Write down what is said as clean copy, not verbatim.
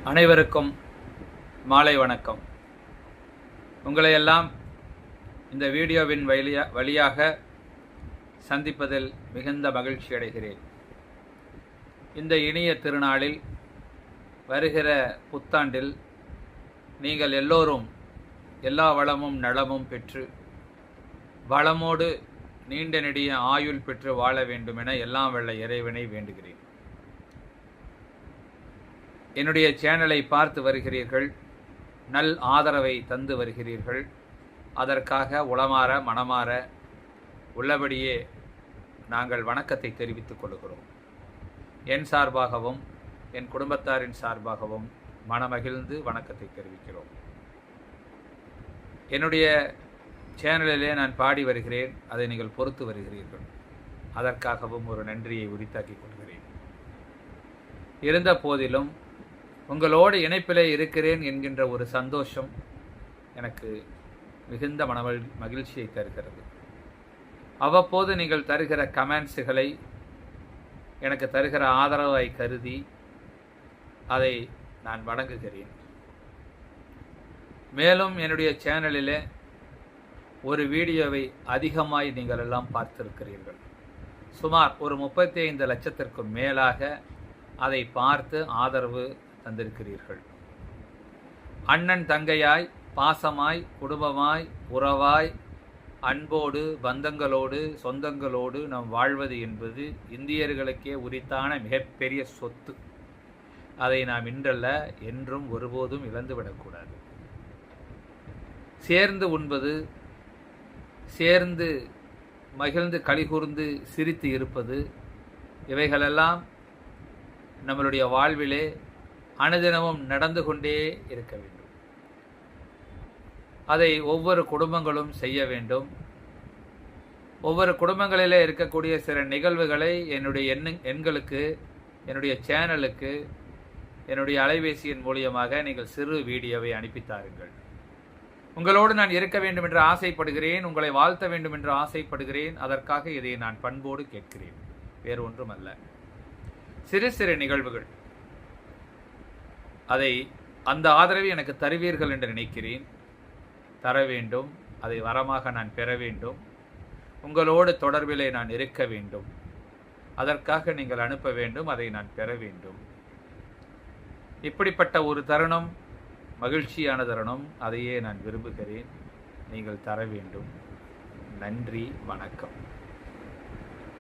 அனைவருக்கும் மாலை வணக்கம். உங்களை எல்லாம் இந்த வீடியோவின் வழியாக சந்திப்பதில் மிகுந்த மகிழ்ச்சி அடைகிறேன். இந்த இனிய திருநாளில், வருகிற புத்தாண்டில் நீங்கள் எல்லோரும் எல்லா வளமும் நலமும் பெற்று வளமோடு நீண்ட நெடிய ஆயுள் பெற்று வாழ வேண்டும் என எல்லாம் வல்ல இறைவனை வேண்டுகிறேன். என்னுடைய சேனலை பார்த்து வருகிறீர்கள், நல் ஆதரவை தந்து வருகிறீர்கள். அதற்காக உளமாற மனமாற உள்ளபடியே நாங்கள் வணக்கத்தை தெரிவித்துக் கொள்கிறோம். என் சார்பாகவும் என் குடும்பத்தாரின் சார்பாகவும் மனமகிழ்ந்து வணக்கத்தை தெரிவிக்கிறோம். என்னுடைய சேனலிலே நான் பாடி வருகிறேன், அதை நீங்கள் பொறுத்து வருகிறீர்கள். அதற்காகவும் ஒரு நன்றியை உரித்தாக்கிக் கொள்கிறேன். இருந்த போதிலும் உங்களோடு இணைப்பிலே இருக்கிறேன் என்கின்ற ஒரு சந்தோஷம் எனக்கு மிகுந்த மகிழ்ச்சியை தருகிறது. அவ்வப்போது நீங்கள் தருகிற கமெண்ட்ஸுகளை, எனக்கு தருகிற ஆதரவை கருதி அதை நான் வணங்குகிறேன். மேலும் என்னுடைய சேனலிலே ஒரு வீடியோவை அதிகமாய் நீங்கள் எல்லாம் பார்த்திருக்கிறீர்கள். சுமார் ஒரு 35 லட்சத்திற்கும் மேலாக அதை பார்த்து ஆதரவு தந்திருக்கிறீர்கள். அண்ணன் தங்கையாய், பாசமாய், குடும்பமாய், உறவாய், அன்போடு, பந்தங்களோடு, சொந்தங்களோடு நாம் வாழ்வது என்பது இந்தியர்களுக்கே உரித்தான மிகப்பெரிய சொத்து. அதை நாம் இன்றல்ல என்றும் ஒருபோதும் இழந்துவிடக்கூடாது. சேர்ந்து உண்பது, சேர்ந்து மகிழ்ந்து களிகூர்ந்து சிரித்து இருப்பது, இவைகளெல்லாம் நம்மளுடைய வாழ்விலே அனுதினமும் நடந்து கொண்டே இருக்க வேண்டும். அதை ஒவ்வொரு குடும்பங்களும் செய்ய வேண்டும். ஒவ்வொரு குடும்பங்களிலே இருக்கக்கூடிய சில நிகழ்வுகளை என்னுடைய எண்களுக்கு, என்னுடைய சேனலுக்கு, என்னுடைய அலைபேசியின் மூலியமாக நீங்கள் சிறு வீடியோவை அனுப்பித்தாருங்கள். உங்களோடு நான் இருக்க வேண்டும் என்று ஆசைப்படுகிறேன், உங்களை வாழ்த்த வேண்டும் என்று ஆசைப்படுகிறேன். அதற்காக இதை நான் பண்போடு கேட்கிறேன், வேறு ஒன்றும் அல்ல. சிறு சிறு நிகழ்வுகள், அதை அந்த ஆதரவை எனக்கு தருவீர்கள் என்று நினைக்கிறேன். தர வேண்டும், அதை வரமாக நான் பெற வேண்டும். உங்களோடு தொடர்பிலே நான் இருக்க வேண்டும். அதற்காக நீங்கள் அனுப்ப வேண்டும், அதை நான் பெற வேண்டும். இப்படிப்பட்ட ஒரு தருணம், மகிழ்ச்சியான தருணம், அதையே நான் விரும்புகிறேன். நீங்கள் தர வேண்டும். நன்றி, வணக்கம்.